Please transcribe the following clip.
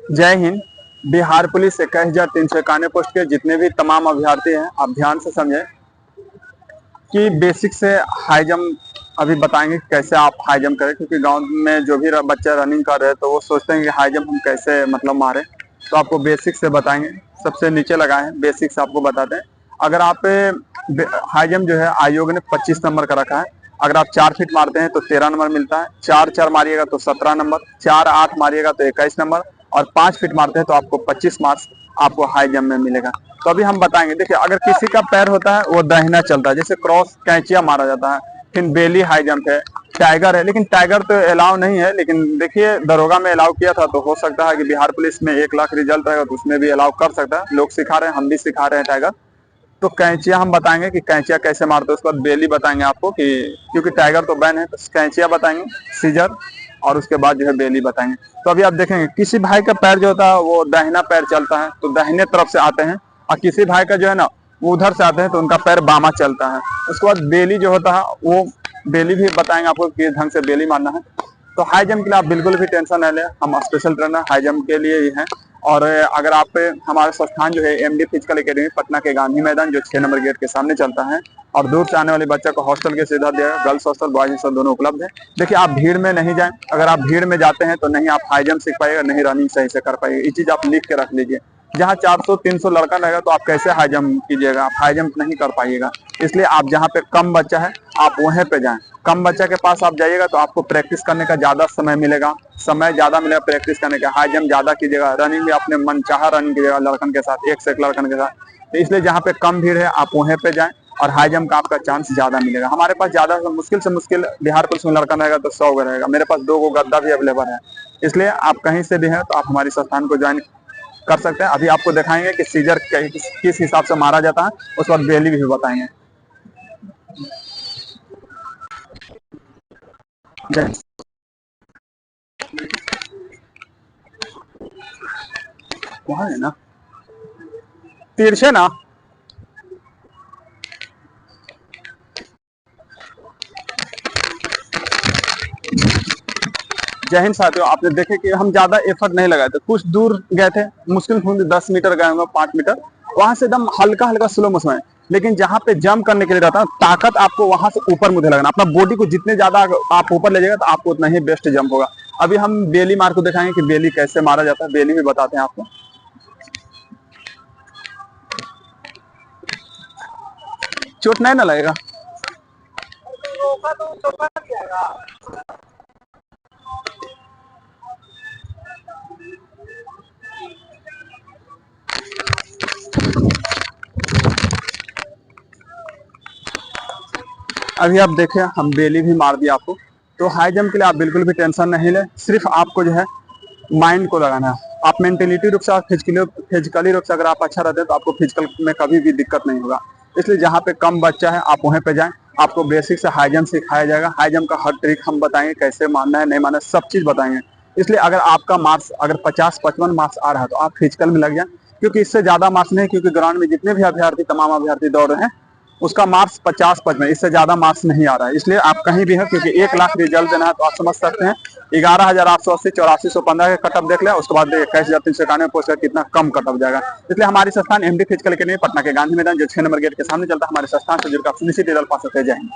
जय Hind. Bihar police 21,391 post के जितने भी तमाम अभ्यर्थी हैं, आप ध्यान से समझें कि बेसिक से हाई जंप अभी बताएंगे कैसे आप हाई जंप करें, क्योंकि गांव में जो भी बच्चे रनिंग कर रहे हैं तो वो सोचते हैं कि हाई जंप हम कैसे मारें। तो आपको बेसिक से बताएंगे। सबसे नीचे लगाए हैं, बेसिक से आपको बताते हैं। अगर आप हाई जंप जो है आयोग ने 25 नंबर का रखा है। अगर आप 4 फीट मारते हैं तो 13 नंबर मिलता है, 4 मारिएगा तो 17 नंबर, 4 मारिएगा तो 21 नंबर, और 5 फीट मारते हैं तो आपको 25 मार्क्स आपको हाई जंप में मिलेगा। तो अभी हम बताएंगे। देखिए, अगर किसी का पैर होता है वो दाहिना चलता है, जैसे क्रॉस कैंचिया मारा जाता है, फिर बेली हाई जंप है, टाइगर है। लेकिन टाइगर तो अलाउ नहीं है, लेकिन देखिए दरोगा में अलाउ किया था, तो हो सकता है कि बिहार पुलिस में 1 लाख रिजल्ट रहेगा तो उसमें भी अलाउ कर सकता है। लोग सिखा रहे हैं, हम भी सिखा रहे हैं टाइगर। तो कैंचिया हम बताएंगे कि कैंचिया कैसे मारते हैं, उसके बाद बेली बताएंगे आपको कि क्योंकि टाइगर तो बैन है, तो कैंचिया बताएंगे, सीजर, और उसके बाद जो है बेली बताएंगे। तो अभी आप देखेंगे किसी भाई का पैर जो होता है वो दाहिना पैर चलता है तो दाहिने तरफ से आते हैं, और किसी भाई का जो है ना वो उधर से आते हैं तो उनका पैर बामा चलता है। उसके बाद बेली जो होता है वो बेली भी बताएंगे आपको किस ढंग से बेली मारना है। तो हाई जंप के लिए आप बिल्कुल भी टेंशन नहीं लें, हम स्पेशल ट्रेनर हाई जंप के लिए ही हैं। और अगर आप हमारा संस्थान जो है एमडी फिजिकल एकेडमी पटना के गांधी मैदान जो 6 नंबर गेट के सामने चलता है, और दूर से आने वाले बच्चा को हॉस्टल के सुविधा दिया, गर्ल्स हॉस्टल बॉयज हॉस्टल दोनों उपलब्ध है। देखिए, आप भीड़ में नहीं जाएं। अगर आप भीड़ में जाते हैं तो नहीं आप हाई जंप सीख पाइएगा, नहीं रनिंग सही से कर पाइएगा। ये चीज आप लिख के रख लीजिए। जहाँ 400-300 लड़का रहेगा तो आप कैसे हाई जंप कीजिएगा, आप हाई जंप नहीं कर पाइएगा। इसलिए आप जहाँ पे कम बच्चा है आप वहीं पे जाएं। कम बच्चा के पास आप जाइएगा तो आपको प्रैक्टिस करने का ज्यादा समय मिलेगा, प्रैक्टिस करने का। हाई जंप ज्यादा कीजिएगा, रनिंग भी अपने मन चाह रनिंग कीजिएगा लड़कन के साथ, एक से एक लड़कन के साथ। तो इसलिए जहाँ पे कम भीड़ है आप वहीं पे जाएं, और हाई जंप का आपका चांस ज्यादा मिलेगा। हमारे पास ज्यादा से मुश्किल बिहार पुलिस में लड़का रहेगा तो 100 रहेगा। मेरे पास 2 गद्दा भी अवेलेबल है। इसलिए आप कहीं से भी हैं तो आप हमारी संस्थान को ज्वाइन कर सकते हैं। अभी आपको दिखाएंगे कि सीजर किस हिसाब से मारा जाता है, उस वक्त बेली भी बताएंगे। वहाँ है ना तिरछे ना। जय हिंद साथियों। आपने देखे कि हम ज्यादा एफर्ट नहीं लगाए थे, कुछ दूर गए थे, मुश्किल 10 मीटर गए होंगे, 5 मीटर, वहां से एकदम हल्का हल्का स्लो मोशन है। लेकिन जहां पे जंप करने के लिए रहता है ताकत आपको वहां से ऊपर मुझे लगना, अपना बॉडी को जितने ज्यादा आप ऊपर ले जाएगा तो आपको उतना ही बेस्ट जंप होगा। अभी हम बेली मार को दिखाएंगे कि बेली कैसे मारा जाता है, बेली भी बताते हैं आपको। चोट नहीं ना लगेगा। अभी आप देखें हम बेली भी मार दिया आपको। तो हाई जंप के लिए आप बिल्कुल भी टेंशन नहीं ले, सिर्फ आपको जो है माइंड को लगाना है। आप मेंटेलिटी रूप से और फिजिकली रूप से अगर आप अच्छा रहते हैं तो आपको फिजिकल में कभी भी दिक्कत नहीं होगा। इसलिए जहाँ पे कम बच्चा है आप वहीं पे जाएं। आपको बेसिक से हाई जंप सिखाया जाएगा। हाई जंप का हर ट्रिक हम बताएंगे, कैसे मारना है नहीं मारना है, सब चीज बताएंगे। इसलिए अगर आपका मार्क्स अगर 50-55 मार्क्स आ रहा है तो आप फिजिकल में लग जाए, क्योंकि इससे ज्यादा मार्क्स नहीं, क्योंकि ग्राउंड में जितने भी अभ्यर्थी तमाम अभ्यर्थी दौड़ रहे हैं उसका मार्क्स 50-55, इससे ज्यादा मार्क्स नहीं आ रहा है। इसलिए आप कहीं भी हैं, क्योंकि 1 लाख रिजल्ट देना है तो आप समझ सकते हैं 11,880, 8415 का कटअप देख लिया, उसके बाद 21,391 पोस्ट कितना कम कटअप जाएगा। इसलिए हमारी संस्थान एमडी फिजिकल एकेडमी पटना के गांधी मैदान जो 6 नंबर गेट के सामने चलता है, हमारे संस्थान से जुड़कर आप सुनिश्चित रिजल्ट पा सकते हैं। जय हिंद।